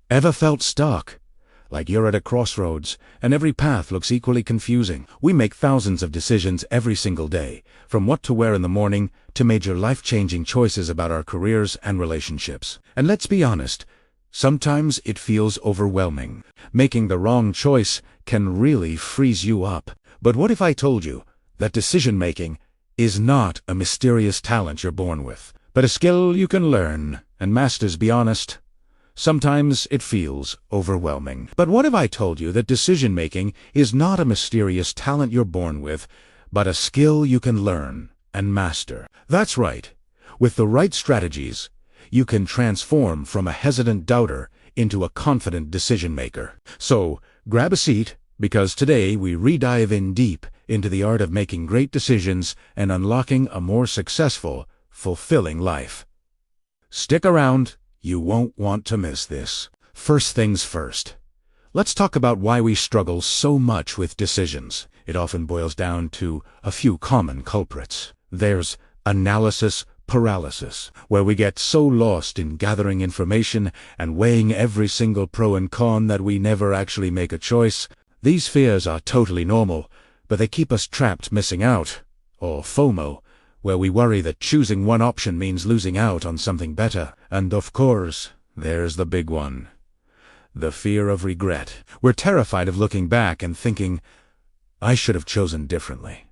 Ever felt stuck? Like you're at a crossroads, and every path looks equally confusing. We make thousands of decisions every single day, from what to wear in the morning to major life-changing choices about our careers and relationships. And let's be honest, sometimes it feels overwhelming. Making the wrong choice can really freeze you up. But what if I told you that decision-making is not a mysterious talent you're born with, but a skill you can learn and master? Be honest, sometimes it feels overwhelming. But what if I told you that decision-making is not a mysterious talent you're born with, but a skill you can learn and master? That's right. With the right strategies, you can transform from a hesitant doubter into a confident decision-maker. So, grab a seat, because today we re-dive in deep into the art of making great decisions and unlocking a more successful, fulfilling life. Stick around. You won't want to miss this. First things first. Let's talk about why we struggle so much with decisions. It often boils down to a few common culprits. There's analysis paralysis, where we get so lost in gathering information and weighing every single pro and con that we never actually make a choice. These fears are totally normal, but they keep us trapped, missing out, or FOMO, where we worry that choosing one option means losing out on something better. And of course, there's the big one. The fear of regret. We're terrified of looking back and thinking, I should have chosen differently.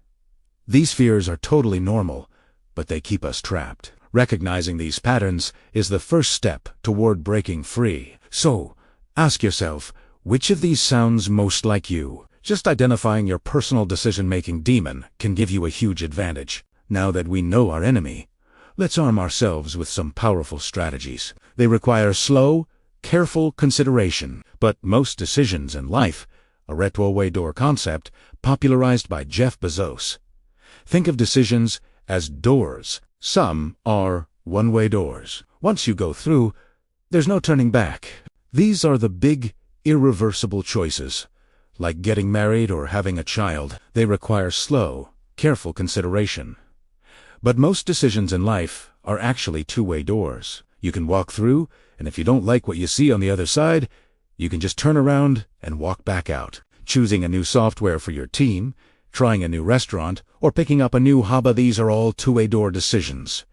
These fears are totally normal, but they keep us trapped. Recognizing these patterns is the first step toward breaking free. So, ask yourself, which of these sounds most like you? Just identifying your personal decision-making demon can give you a huge advantage. Now that we know our enemy, let's arm ourselves with some powerful strategies. They require slow, careful consideration. But most decisions in life, a retro-way door concept popularized by Jeff Bezos. Think of decisions as doors. Some are one-way doors. Once you go through, there's no turning back. These are the big, irreversible choices, like getting married or having a child. They require slow, careful consideration. But most decisions in life are actually two-way doors. You can walk through, and if you don't like what you see on the other side, you can just turn around and walk back out. Choosing a new software for your team, trying a new restaurant, or picking up a new hobby, these are all two-way door decisions.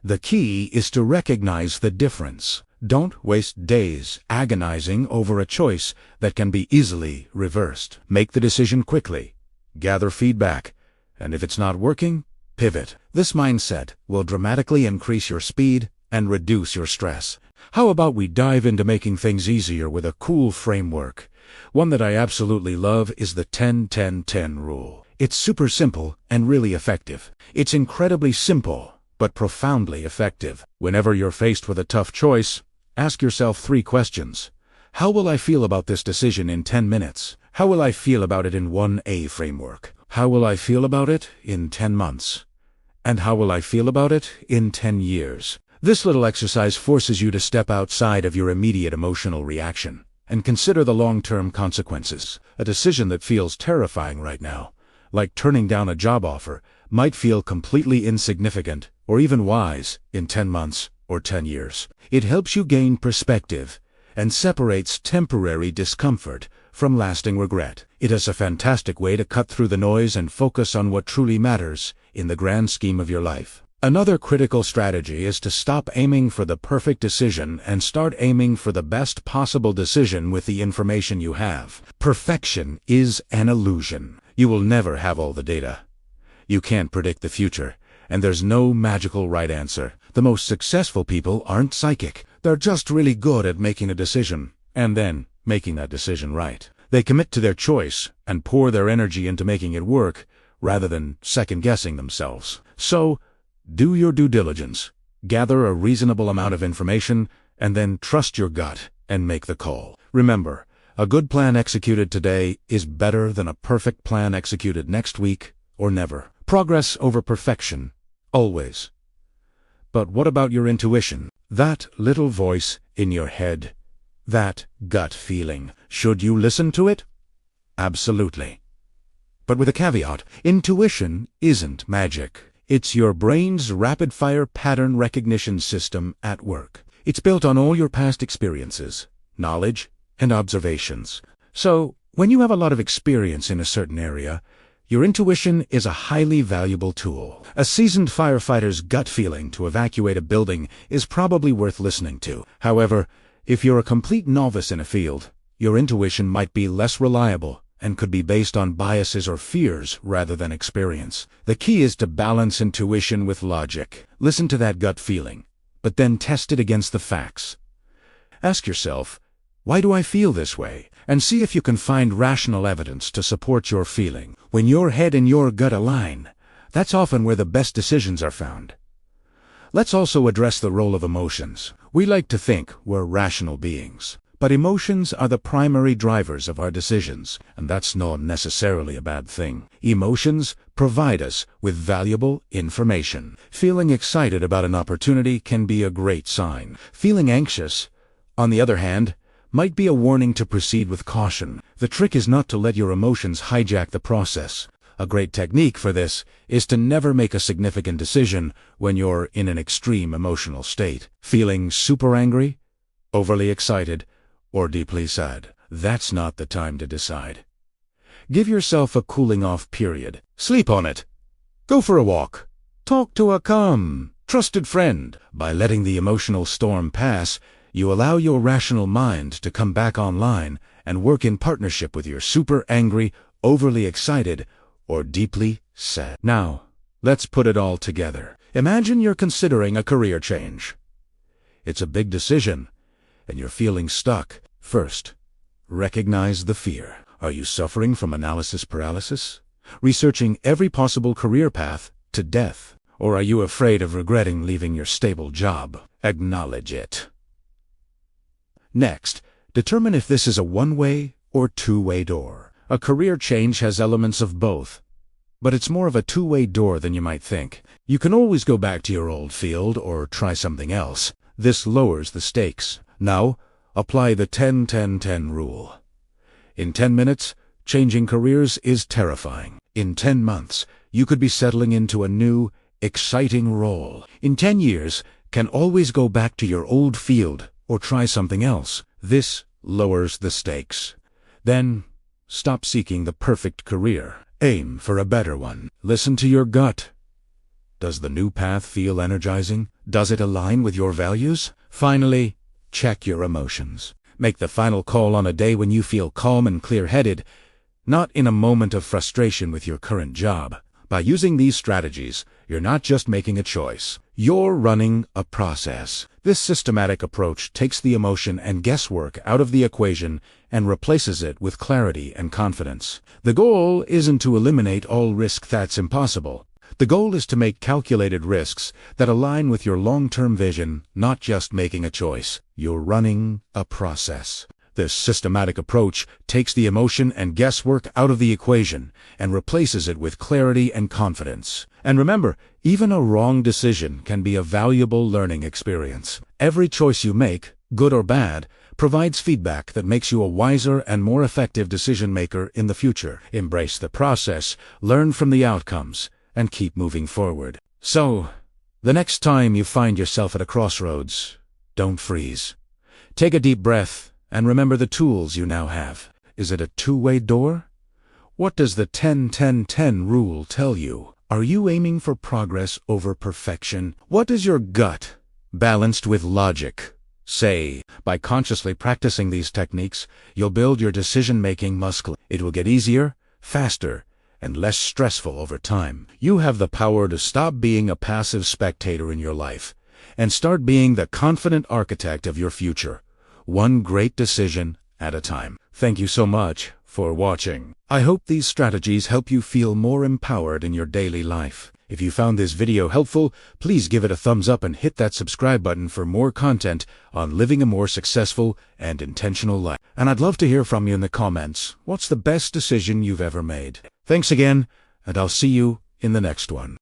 The key is to recognize the difference. Don't waste days agonizing over a choice that can be easily reversed. Make the decision quickly. Gather feedback. And if it's not working, pivot. This mindset will dramatically increase your speed and reduce your stress. How about we dive into making things easier with a cool framework? One that I absolutely love is the 10-10-10 rule. It's super simple and really effective. It's incredibly simple, but profoundly effective. Whenever you're faced with a tough choice, ask yourself 3 questions. How will I feel about this decision in 10 minutes? How will I feel about it in 1A framework? How will I feel about it in 10 months? And how will I feel about it in 10 years? This little exercise forces you to step outside of your immediate emotional reaction and consider the long-term consequences. A decision that feels terrifying right now, like turning down a job offer, might feel completely insignificant or even wise in 10 months or 10 years. It helps you gain perspective and separates temporary discomfort from lasting regret. It is a fantastic way to cut through the noise and focus on what truly matters in the grand scheme of your life. Another critical strategy is to stop aiming for the perfect decision and start aiming for the best possible decision with the information you have. Perfection is an illusion. You will never have all the data. You can't predict the future, and there's no magical right answer. The most successful people aren't psychic. They're just really good at making a decision, and then making that decision right. They commit to their choice and pour their energy into making it work, rather than second-guessing themselves. So, do your due diligence, gather a reasonable amount of information, and then trust your gut and make the call. Remember, a good plan executed today is better than a perfect plan executed next week or never. Progress over perfection, always. But what about your intuition? That little voice in your head, that gut feeling. Should you listen to it? Absolutely. But with a caveat, intuition isn't magic. It's your brain's rapid-fire pattern recognition system at work. It's built on all your past experiences, knowledge, and observations. So, when you have a lot of experience in a certain area, your intuition is a highly valuable tool. A seasoned firefighter's gut feeling to evacuate a building is probably worth listening to. However, if you're a complete novice in a field, your intuition might be less reliable and could be based on biases or fears rather than experience. The key is to balance intuition with logic. Listen to that gut feeling, but then test it against the facts. Ask yourself, why do I feel this way? And see if you can find rational evidence to support your feeling. When your head and your gut align, that's often where the best decisions are found. Let's also address the role of emotions. We like to think we're rational beings, but emotions are the primary drivers of our decisions, and that's not necessarily a bad thing. Emotions provide us with valuable information. Feeling excited about an opportunity can be a great sign. Feeling anxious, on the other hand, might be a warning to proceed with caution. The trick is not to let your emotions hijack the process. A great technique for this is to never make a significant decision when you're in an extreme emotional state. Feeling super angry, overly excited, or deeply sad. That's not the time to decide. Give yourself a cooling-off period. Sleep on it. Go for a walk. Talk to a calm, trusted friend. By letting the emotional storm pass, you allow your rational mind to come back online and work in partnership with your super angry, overly excited, or deeply sad. Now, let's put it all together. Imagine you're considering a career change. It's a big decision, and you're feeling stuck. First, recognize the fear. Are you suffering from analysis paralysis? Researching every possible career path to death? Or are you afraid of regretting leaving your stable job? Acknowledge it. Next, determine if this is a one-way or two-way door. A career change has elements of both, but it's more of a two-way door than you might think. You can always go back to your old field or try something else. This lowers the stakes. Now, apply the 10-10-10 rule. In 10 minutes, changing careers is terrifying. In 10 months, you could be settling into a new, exciting role. In 10 years, can always go back to your old field or try something else. This lowers the stakes. Then, stop seeking the perfect career. Aim for a better one. Listen to your gut. Does the new path feel energizing? Does it align with your values? Finally, check your emotions. Make the final call on a day when you feel calm and clear-headed, not in a moment of frustration with your current job. By using these strategies, you're not just making a choice. You're running a process. This systematic approach takes the emotion and guesswork out of the equation and replaces it with clarity and confidence. The goal isn't to eliminate all risk. That's impossible. The goal is to make calculated risks that align with your long-term vision, not just making a choice. You're running a process. This systematic approach takes the emotion and guesswork out of the equation and replaces it with clarity and confidence. And remember, even a wrong decision can be a valuable learning experience. Every choice you make, good or bad, provides feedback that makes you a wiser and more effective decision-maker in the future. Embrace the process, learn from the outcomes, and keep moving forward. So, the next time you find yourself at a crossroads, don't freeze. Take a deep breath and remember the tools you now have. Is it a two-way door? What does the 10-10-10 rule tell you? Are you aiming for progress over perfection? What does your gut, balanced with logic, say? By consciously practicing these techniques, you'll build your decision-making muscle. It will get easier, faster, and less stressful over time. You have the power to stop being a passive spectator in your life and start being the confident architect of your future, one great decision at a time. Thank you so much for watching. I hope these strategies help you feel more empowered in your daily life. If you found this video helpful, please give it a thumbs up and hit that subscribe button for more content on living a more successful and intentional life. And I'd love to hear from you in the comments. What's the best decision you've ever made? Thanks again, and I'll see you in the next one.